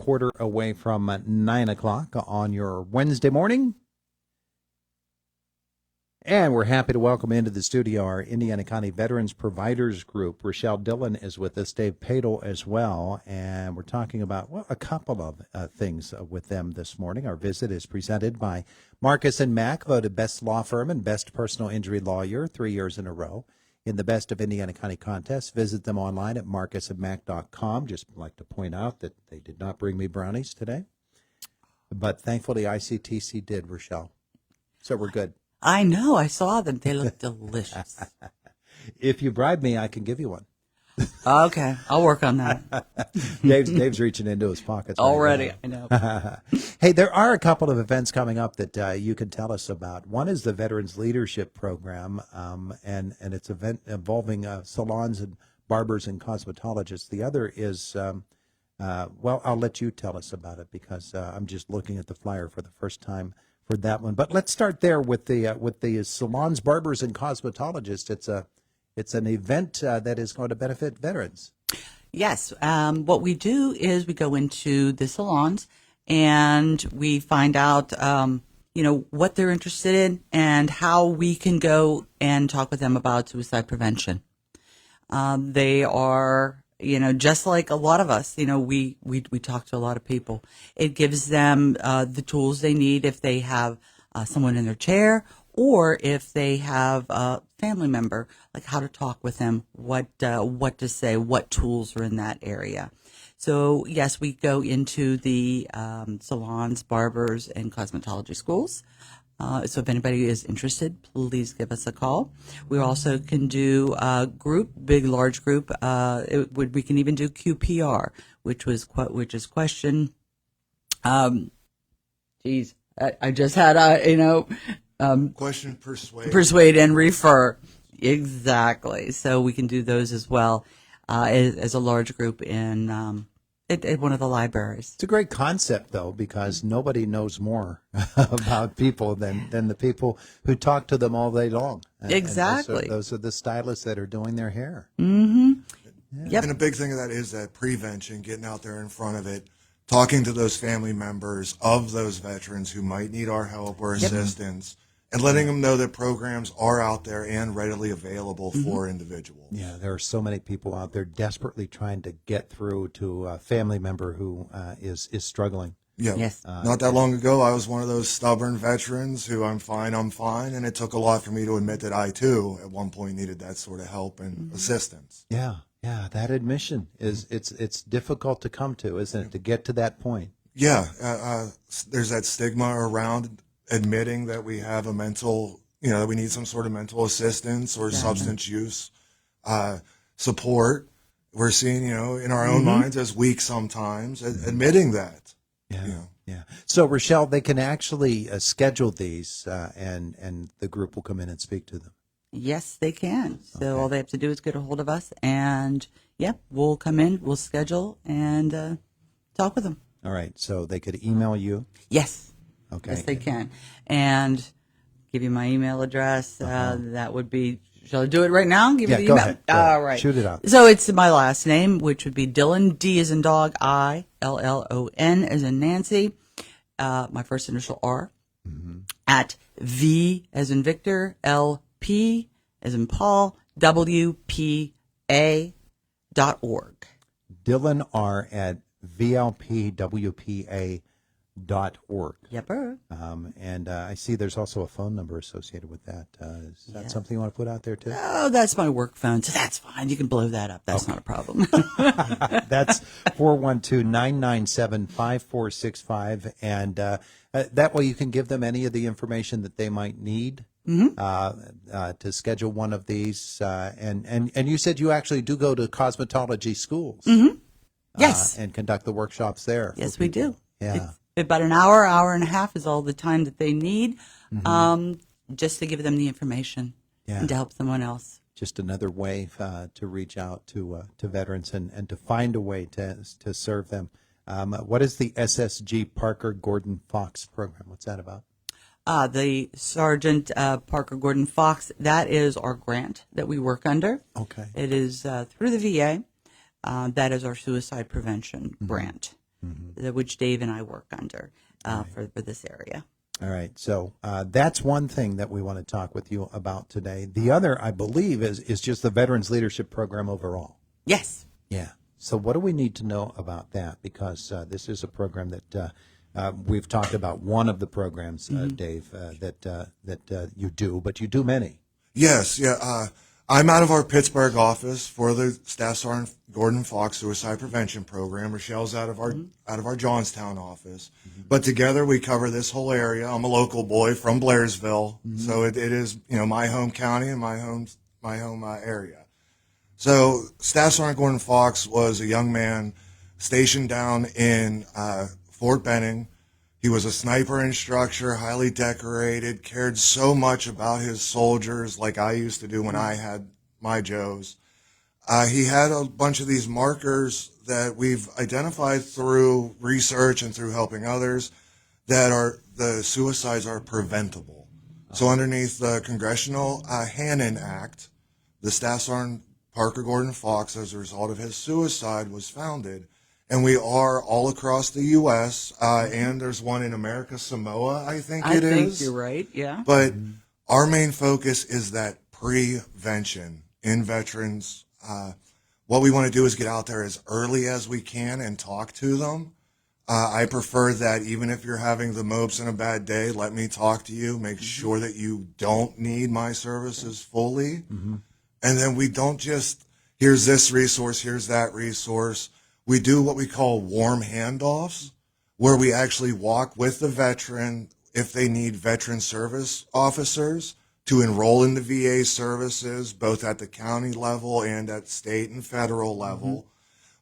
quarter away from 9 o'clock on your Wednesday morning. And we're happy to welcome into the studio our Indiana County Veterans Providers Group. Ruschelle Dixon is with us, Dave Peightel as well, and we're talking about, well, a couple of things with them this morning. Our visit is presented by Marcus & Mack, voted best law firm and best personal injury lawyer 3 years in a row in the Best of Indiana County contest. Visit them online at marcusandmack.com. Just like to point out that they did not bring me brownies today, but thankfully ICTC did, Ruschelle. So we're good. I know. I saw them. They look delicious. If you bribe me, I can give you one. Okay. I'll work on that. Dave's reaching into his pockets already. Right I know. Hey, there are a couple of events coming up that you can tell us about. One is the Veterans Leadership Program, and it's an event involving salons and barbers and cosmetologists. The other is, well, I'll let you tell us about it because I'm just looking at the flyer for the first time for that one. But let's start there with the salons, barbers, and cosmetologists. It's an event that is going to benefit veterans. Yes. What we do is we go into the salons and we find out, what they're interested in and how we can go and talk with them about suicide prevention. They are, just like a lot of us, we talk to a lot of people. It gives them the tools they need if they have someone in their chair or if they have a family member, like how to talk with them, what to say, what tools are in that area. So, yes, we go into the salons, barbers, and cosmetology schools. So if anybody is interested, please give us a call. We also can do group, large group. We can even do QPR, which is question. I just had question, persuade and refer. Exactly. So we can do those as well as a large group in at one of the libraries. It's a great concept, though, because nobody knows more about people than the people who talk to them all day long. Exactly. And those are the stylists that are doing their hair. Mm-hmm. Yeah. Yep. And a big thing of that is that prevention, getting out there in front of it, talking to those family members of those veterans who might need our help or assistance, and letting them know that programs are out there and readily available for individuals. Yeah, there are so many people out there desperately trying to get through to a family member who is struggling. Yeah. Yes. Not that long ago, I was one of those stubborn veterans who I'm fine, and it took a lot for me to admit that I, too, at one point needed that sort of help and assistance. Yeah, that admission it's difficult to come to, isn't it, to get to that point? Yeah, there's that stigma around admitting that we have a mental, that we need some sort of mental assistance or substance use support. We're seen, in our own minds as weak sometimes, admitting that. Yeah. So, Ruschelle, they can actually schedule these, and the group will come in and speak to them. Yes, they can. So all they have to do is get a hold of us, and we'll come in, we'll schedule, and talk with them. All right. So they could email you. Yes. Okay. Yes, they can. And give you my email address. That would be, shall I do it right now? Give you the go email? ahead. All right. Shoot it out. So it's my last name, which would be Dillon, D as in dog, I-L-L-O-N as in Nancy, my first initial R, at V as in Victor, L-P as in Paul, WPA.org. Dillon R at VLPWPA.org. Yepper. And I see there's also a phone number associated with that. Is that something you want to put out there, too? Oh, that's my work phone, so that's fine. You can blow that up. That's not a problem. That's 412-997-5465. And that way you can give them any of the information that they might need to schedule one of these. And you said you actually do go to cosmetology schools. Yes. And conduct the workshops there. Yes, we do. Yeah. It's about an hour and a half is all the time that they need, just to give them the information and to help someone else. Just another way to reach out to veterans and to find a way to serve them. What is the SSG Parker Gordon Fox program? What's that about? The Sergeant Parker Gordon Fox, that is our grant that we work under. Okay. It is through the VA. That is our suicide prevention grant. which Dave and I work under for this area. All right. So that's one thing that we want to talk with you about today. The other, I believe, is just the Veterans Leadership Program overall. Yes. Yeah. So what do we need to know about that? Because this is a program that we've talked about. One of the programs, Dave, that you do, but you do many. Yes, yeah. I'm out of our Pittsburgh office for the Staff Sergeant Gordon Fox Suicide Prevention Program. Rochelle's out of our Johnstown office. But together we cover this whole area. I'm a local boy from Blairsville, so it is my home county and my home area. So Staff Sergeant Gordon Fox was a young man stationed down in Fort Benning. He was a sniper instructor, highly decorated, cared so much about his soldiers like I used to do when I had my Joes. He had a bunch of these markers that we've identified through research and through helping others that the suicides are preventable. So underneath the Congressional Hannon Act, the Staff Sergeant Parker Gordon Fox, as a result of his suicide, was founded. And we are all across the U.S., and there's one in America Samoa, I think it is. I think you're right, yeah. But our main focus is that prevention in veterans. What we want to do is get out there as early as we can and talk to them. I prefer that even if you're having the mopes and a bad day, let me talk to you, make sure that you don't need my services fully. And then we don't just, here's this resource, here's that resource. We do what we call warm handoffs, where we actually walk with the veteran if they need veteran service officers to enroll in the VA services, both at the county level and at state and federal level.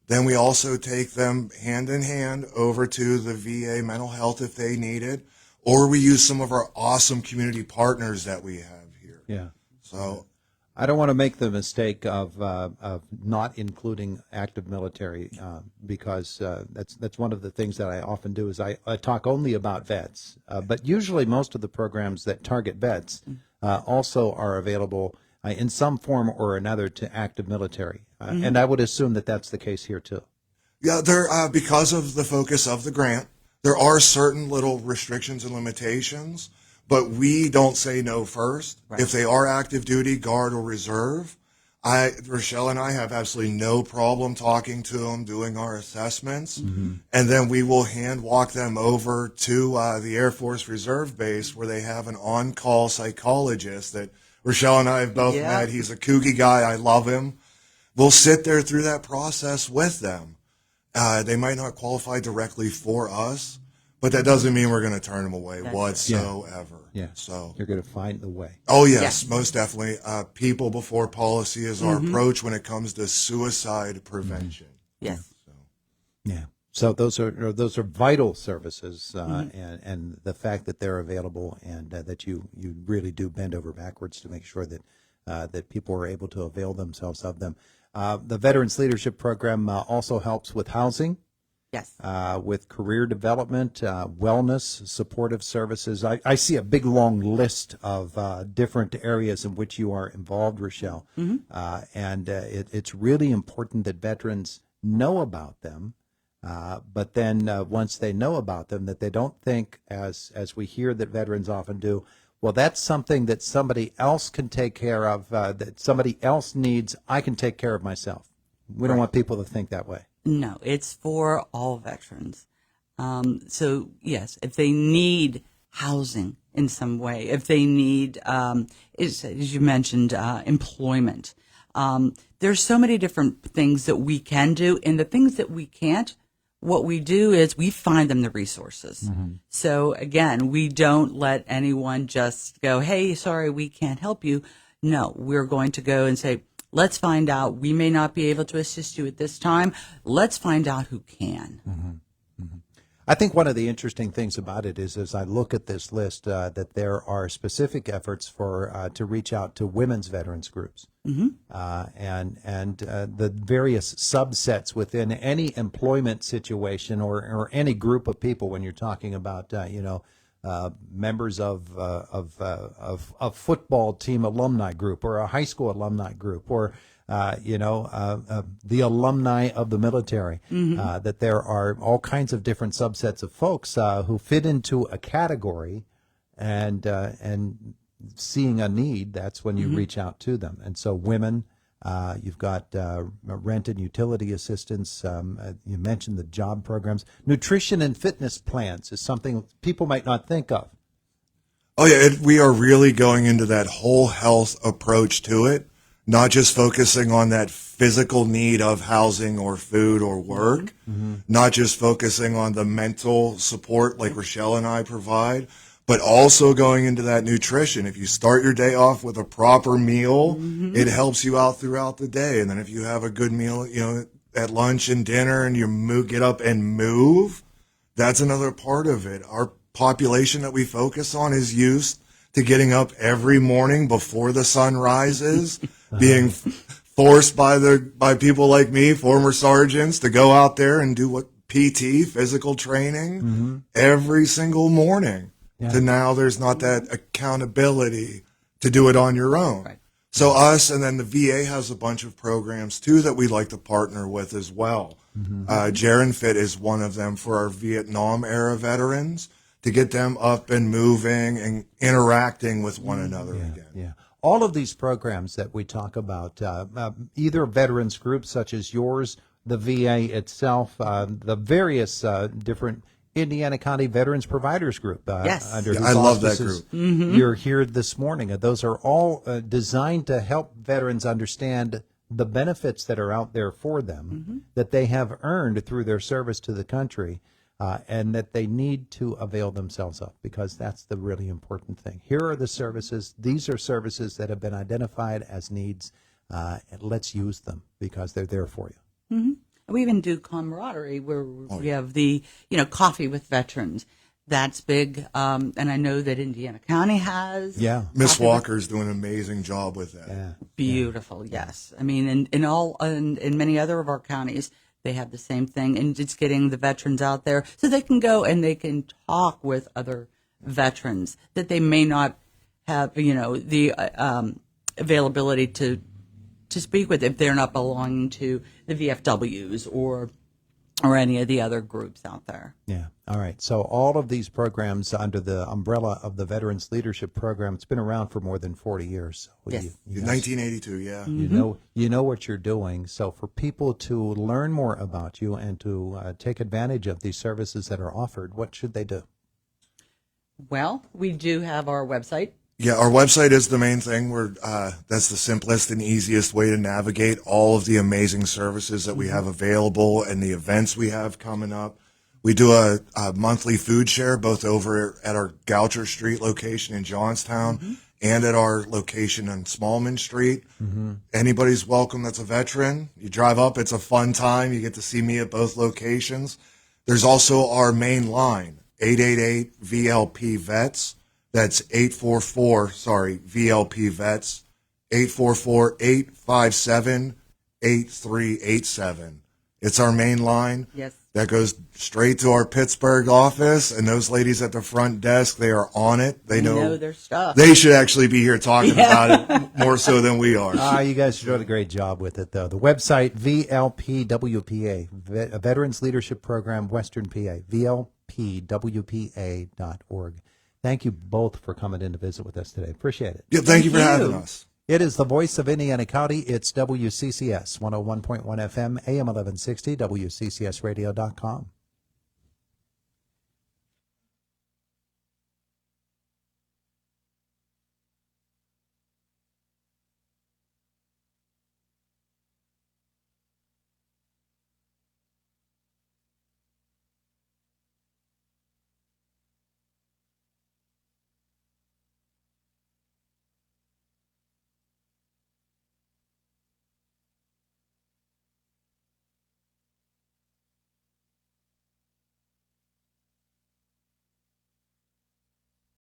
Then we also take them hand in hand over to the VA mental health if they need it, or we use some of our awesome community partners that we have here. Yeah. So I don't want to make the mistake of not including active military because that's one of the things that I often do is I talk only about vets. But usually most of the programs that target vets also are available in some form or another to active military. And I would assume that that's the case here too. yeah, there because of the focus of the grant, there are certain little restrictions and limitations. But we don't say no first. Right. If they are active duty, guard, or reserve, Ruschelle and I have absolutely no problem talking to them, doing our assessments, and then we will hand walk them over to the Air Force Reserve Base where they have an on-call psychologist that Ruschelle and I have both met. He's a kooky guy. I love him. We'll sit there through that process with them. They might not qualify directly for us, but that doesn't mean we're going to turn them away whatsoever. Yeah. So You're going to find the way. oh yes, most definitely. People before policy is our approach when it comes to suicide prevention. Yes. Yeah. So those are vital services, and the fact that they're available and that you really do bend over backwards to make sure that that people are able to avail themselves of them. The Veterans Leadership Program also helps with housing. Yes. With career development, wellness, supportive services. I see a big long list of different areas in which you are involved, Ruschelle. And it's really important that veterans know about them. But then once they know about them, that they don't think, as we hear that veterans often do, well, that's something that somebody else can take care of, that somebody else needs, I can take care of myself. We don't want people to think that way. No, it's for all veterans. So yes, if they need housing in some way, if they need, as you mentioned, employment, there's so many different things that we can do, and the things that we can't, what we do is we find them the resources. So again, we don't let anyone just go, hey, sorry, we can't help you. No, we're going to go and say, let's find out. We may not be able to assist you at this time. Let's find out who can. I think one of the interesting things about it is, as I look at this list, that there are specific efforts for to reach out to women's veterans groups, and the various subsets within any employment situation or any group of people. When you're talking about, members of football team alumni group or a high school alumni group or the alumni of the military, that there are all kinds of different subsets of folks who fit into a category, and seeing a need, that's when you reach out to them. And so women, you've got rent and utility assistance. You mentioned the job programs. Nutrition and fitness plans is something people might not think of. Oh yeah, we are really going into that whole health approach to it, not just focusing on that physical need of housing or food or work, not just focusing on the mental support like Ruschelle and I provide, but also going into that nutrition. If you start your day off with a proper meal, it helps you out throughout the day. And then if you have a good meal, at lunch and dinner, and you get up and move, that's another part of it. Our population that we focus on is used to getting up every morning before the sun rises, being forced by people like me, former sergeants, to go out there and do PT, physical training, every single morning. Yeah. To now there's not that accountability to do it on your own. Right. So us, and then the VA has a bunch of programs too that we'd like to partner with as well. Jaron Fit is one of them for our Vietnam era veterans, to get them up and moving and interacting with one another again. Yeah. All of these programs that we talk about, either veterans groups such as yours, the VA itself, the various different Indiana County Veterans Providers Group. Under I love that group. You're here this morning. Those are all designed to help veterans understand the benefits that are out there for them, that they have earned through their service to the country. And that they need to avail themselves of, because that's the really important thing. Here are the services. These are services that have been identified as needs, and let's use them because they're there for you. We even do camaraderie where we have the, coffee with veterans. That's big. And I know that Indiana County has. Yeah. Miss Walker's doing an amazing job with that. Yeah. Beautiful. Yes. I mean, in many other of our counties, they have the same thing, and it's getting the veterans out there so they can go and they can talk with other veterans that they may not have, the availability to speak with if they're not belonging to the VFWs or any of the other groups out there. Yeah. All right. So all of these programs under the umbrella of the Veterans Leadership Program, it's been around for more than 40 years. So yes. You 1982, yeah. You know what you're doing. So for people to learn more about you and to take advantage of these services that are offered, what should they do? Well, we do have our website. Yeah, our website is the main thing. That's the simplest and easiest way to navigate all of the amazing services that we have available and the events we have coming up. We do a monthly food share, both over at our Goucher Street location in Johnstown and at our location on Smallman Street. Anybody's welcome that's a veteran. You drive up, it's a fun time. You get to see me at both locations. There's also our main line, 888-VLP-VETS. That's VLP Vets, 844-857-8387. It's our main line. Yes. That goes straight to our Pittsburgh office, and those ladies at the front desk, they are on it. They know their stuff. They should actually be here talking about it more so than we are. You guys are doing a great job with it, though. The website, VLPWPA, Veterans Leadership Program, Western PA, VLPWPA.org. Thank you both for coming in to visit with us today. Appreciate it. Yeah, thank you for having us. It is the voice of Indiana County. It's WCCS 101.1 FM, AM 1160, WCCSradio.com.